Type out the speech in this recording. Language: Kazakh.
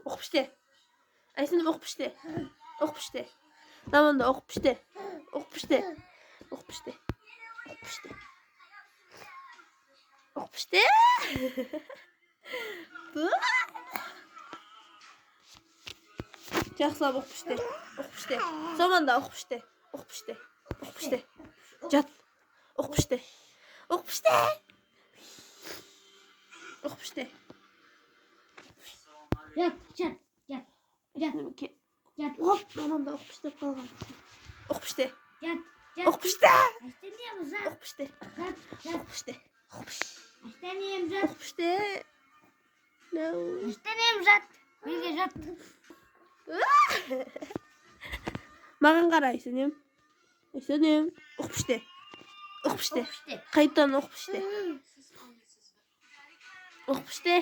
Оқып штэ. Айсын оқып штэ. Оқып штэ. Наманда оқып штэ. Оқып штэ. Оқып штэ. Оқып штэ. Оқып штэ. Жақсылап оқып штэ. Оқып штэ. Заманда оқып штэ. Оқып штэ. Оқып штэ. Жат. Оқып штэ. Оқып штэ. Оқып штэ. Жат. Оп, мамамда оқып штэ қалған. Оқып штэ. Жат. Оқып штэ. Аштанем жат. Оқып штэ. Оқып штэ. Аштанем жат. Оқып штэ. No. Аштанем жат. Бізге жат. Маған қара Айсенем. Айсенем. Оқып штэ. Оқып штэ. Оқып штэ. Қайтадан оқып штэ. Оқып штэ.